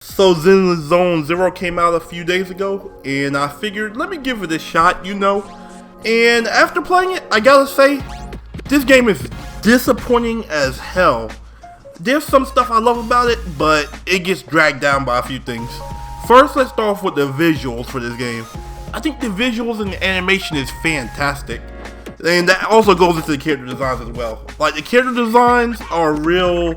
So Zenless Zone Zero came out a few days ago, and I figured let me give it a shot, And after playing it, I gotta say, this game is disappointing as hell. There's some stuff I love about it, but it gets dragged down by a few things. First, let's start off with the visuals for this game. I think the visuals and the animation is fantastic. And that also goes into the character designs as well. Like, the character designs are real,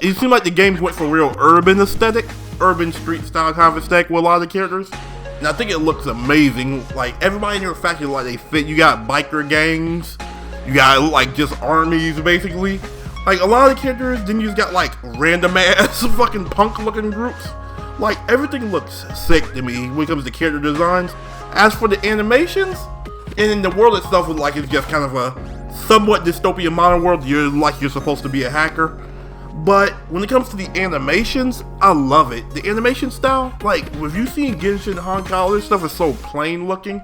it seems like the games went for real urban aesthetic, urban street style kind of aesthetic with a lot of the characters. And I think it looks amazing. Like, everybody in your faction, they fit. You got biker gangs, you got, just armies, basically. Like, a lot of the characters, then you just got, random ass fucking punk looking groups. Like, everything looks sick to me when it comes to character designs. As for the animations, and in the world itself, it's just kind of a somewhat dystopian modern world. You're supposed to be a hacker. But when it comes to the animations, I love it. The animation style, if you seen Genshin, Honkai, all this stuff is so plain looking.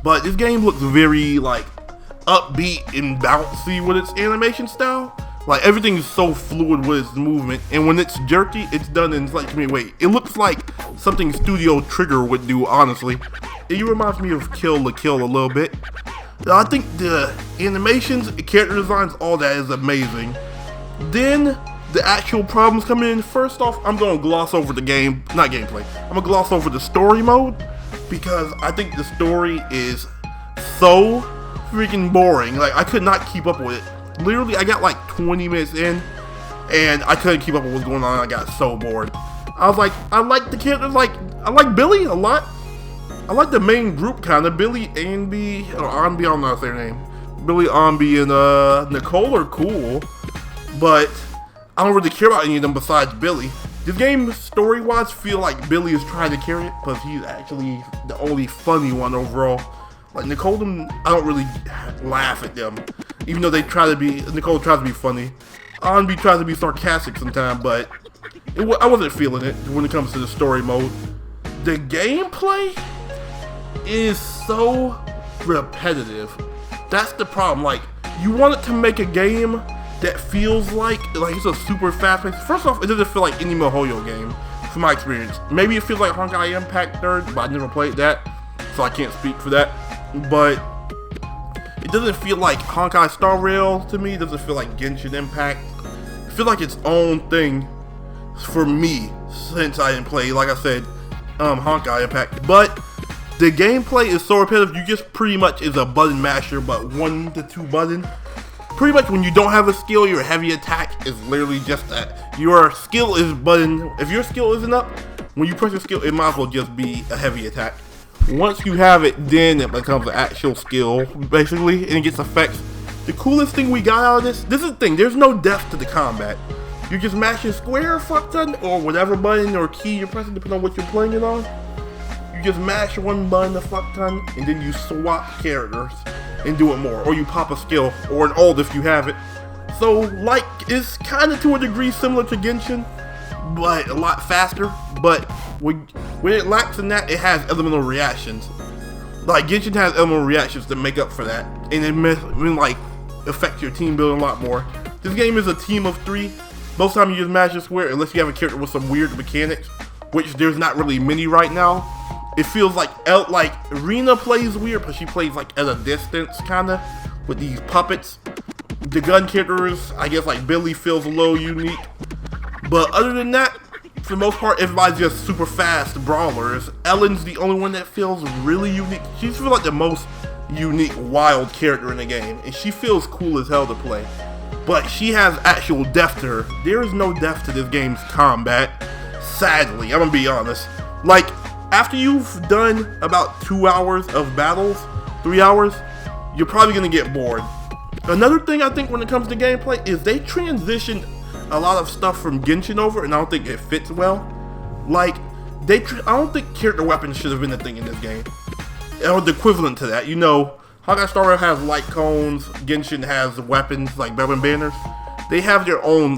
But this game looks very, upbeat and bouncy with its animation style. Everything is so fluid with its movement. And when it's jerky, it's done in, it looks like something Studio Trigger would do, honestly. It reminds me of Kill la Kill a little bit. I think the animations, the character designs, all that is amazing. Then, the actual problems coming in. First off, I'm going to gloss over the gameplay. I'm going to gloss over the story mode, because I think the story is so freaking boring. I could not keep up with it. Literally, I got 20 minutes in, and I couldn't keep up with what's going on. I got so bored. I was I like the characters, I like Billy a lot. I like the main group, kinda. Billy, Anby, or Anby, I don't know if their name. Billy, Anby, and Nicole are cool, but I don't really care about any of them besides Billy. This game, story-wise, feel like Billy is trying to carry it, because he's actually the only funny one overall. Nicole, I don't really laugh at them, even though Nicole tries to be funny. Anby tries to be sarcastic sometimes, but I wasn't feeling it when it comes to the story mode. The gameplay is so repetitive. That's the problem. You wanted to make a game that feels like it's a super fast pace. First off, it doesn't feel like any MiHoYo game, from my experience. Maybe it feels like Honkai Impact 3rd, but I never played that, so I can't speak for that. But it doesn't feel like Honkai Star Rail to me. It doesn't feel like Genshin Impact. It feels like its own thing for me, since I didn't play, like I said, Honkai Impact. But the gameplay is so repetitive. You just pretty much is a button masher, but 1 to 2 button. Pretty much when you don't have a skill, your heavy attack is literally just that. Your skill is button. If your skill isn't up, when you press your skill, it might as well just be a heavy attack. Once you have it, then it becomes an actual skill, basically, and it gets effects. The coolest thing we got out of this is the thing, there's no depth to the combat. You're just mashing square, fuck ton, or whatever button or key you're pressing, depending on what you're playing it on. You just mash one button a fuck ton, and then you swap characters and do it more. Or you pop a skill, or an ult if you have it. So, it's kind of to a degree similar to Genshin, but a lot faster. But when it lacks in that, it has elemental reactions. Genshin has elemental reactions to make up for that, and it affects your team building a lot more. This game is a team of 3. Most of the time you just mash a square, unless you have a character with some weird mechanics, which there's not really many right now. It feels like Rena plays weird, but she plays at a distance, kinda, with these puppets. The gun characters, I guess Billy feels a little unique. But other than that, for the most part, everybody's just super fast brawlers. Ellen's the only one that feels really unique. She feels like the most unique, wild character in the game, and she feels cool as hell to play. But she has actual depth to her. There is no depth to this game's combat, sadly. I'm gonna be honest. After you've done about 2 hours of battles, 3 hours, you're probably gonna get bored. Another thing I think when it comes to gameplay is they transitioned a lot of stuff from Genshin over, and I don't think it fits well. I don't think character weapons should have been a thing in this game, or the equivalent to that. Honkai Star Rail has light cones, Genshin has weapons like weapon banners. They have their own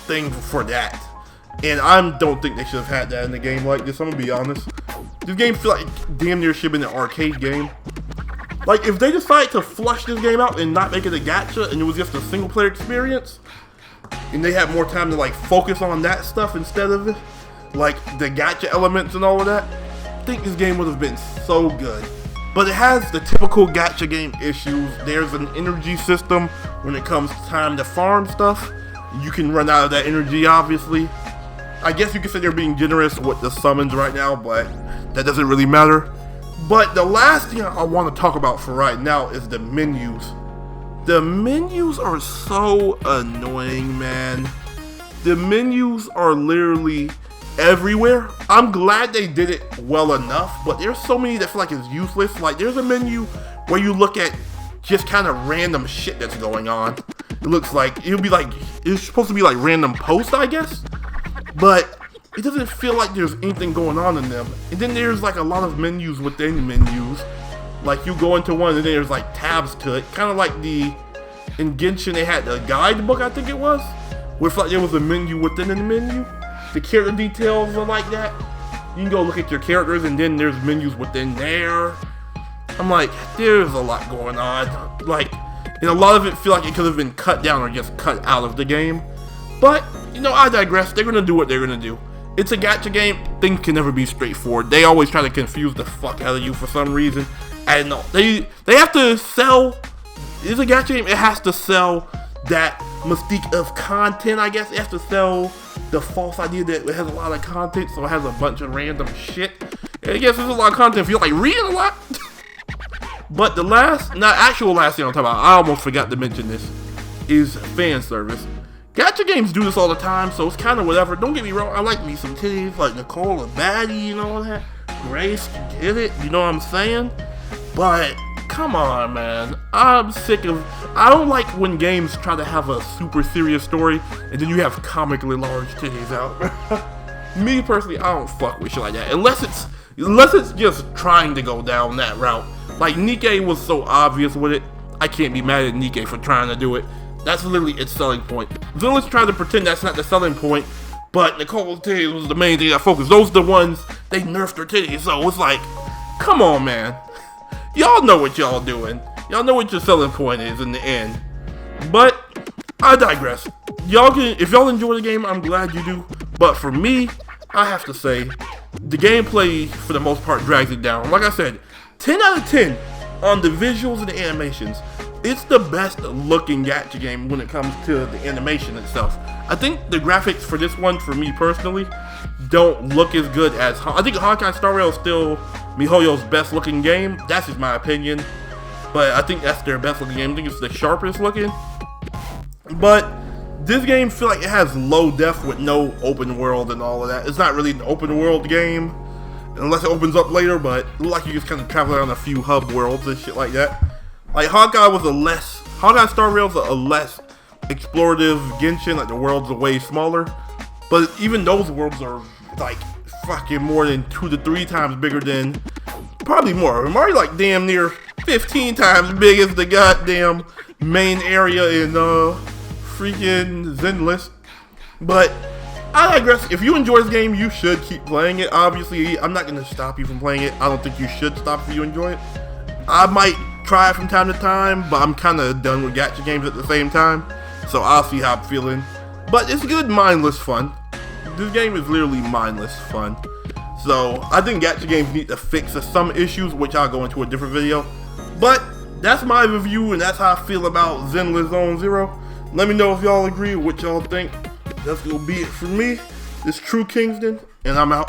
thing for that. And I don't think they should have had that in a game like this, I'm gonna be honest. This game feels like damn near should have been an arcade game. If they decided to flush this game out and not make it a gacha and it was just a single player experience, and they had more time to focus on that stuff instead of it, like the gacha elements and all of that, I think this game would have been so good. But it has the typical gacha game issues. There's an energy system when it comes time to farm stuff. You can run out of that energy, obviously. I guess you could say they're being generous with the summons right now, but that doesn't really matter. But the last thing I want to talk about for right now is the menus. The menus are so annoying, man. The menus are literally everywhere. I'm glad they did it well enough, but there's so many that feel like it's useless. Like, there's a menu where you look at just kind of random shit that's going on. It looks like, it's supposed to be like random posts, I guess. But it doesn't feel like there's anything going on in them. And then there's like a lot of menus within menus. Like, you go into one and then there's like tabs to it. Kind of like in Genshin they had the guidebook, I think it was. Where like there was a menu within the menu. The character details are like that. You can go look at your characters and then there's menus within there. I'm like, there's a lot going on. Like, and a lot of it feel like it could have been cut down or just cut out of the game. But, you know, I digress. They're gonna do what they're gonna do. It's a gacha game. Things can never be straightforward. They always try to confuse the fuck out of you for some reason. I don't know. They have to sell. It's a gacha game. It has to sell that mystique of content, I guess. It has to sell the false idea that it has a lot of content, so it has a bunch of random shit. And I guess there's a lot of content if you like reading a lot. But the last thing I'm talking about, I almost forgot to mention this, is fan service. Gacha games do this all the time, so it's kind of whatever. Don't get me wrong, I like me some titties, like Nicole and Baddie and all that. Grace, get it, you know what I'm saying? But, come on, man. I'm sick of, I don't like when games try to have a super serious story, and then you have comically large titties out. Me, personally, I don't fuck with shit like that, unless it's just trying to go down that route. Like, Nikke was so obvious with it, I can't be mad at Nikke for trying to do it. That's literally its selling point. Zenless tried to pretend that's not the selling point, but Nicole's titties was the main thing that focused. Those are the ones, they nerfed her titties, so it's like, come on, man. Y'all know what y'all doing. Y'all know what your selling point is in the end. But, I digress. If y'all enjoy the game, I'm glad you do. But for me, I have to say, the gameplay, for the most part, drags it down. Like I said, 10 out of 10 on the visuals and the animations. It's the best looking gacha game when it comes to the animation itself. I think the graphics for this one, for me personally, don't look as good as... I think Honkai Star Rail is still MiHoYo's best looking game. That's just my opinion. But I think that's their best looking game. I think it's the sharpest looking. But this game feel like it has low def with no open world and all of that. It's not really an open world game, unless it opens up later, but it looks like you just kind of travel around a few hub worlds and shit like that. Like, Honkai Star Rail's a less explorative Genshin, like the worlds are way smaller. But even those worlds are like fucking more than 2 to 3 times bigger than, probably more. I'm already like damn near 15 times big as the goddamn main area in freaking Zenless. But I digress. If you enjoy this game, you should keep playing it. Obviously, I'm not going to stop you from playing it. I don't think you should stop if you enjoy it. I might try it from time to time, but I'm kind of done with gacha games at the same time, so I'll see how I'm feeling. But it's good mindless fun. This game is literally mindless fun. So I think gacha games need to fix some issues, which I'll go into a different video. But that's my review, and that's how I feel about Zenless Zone Zero. Let me know if y'all agree with what y'all think. That's gonna be it for me. This True Kingston, and I'm out.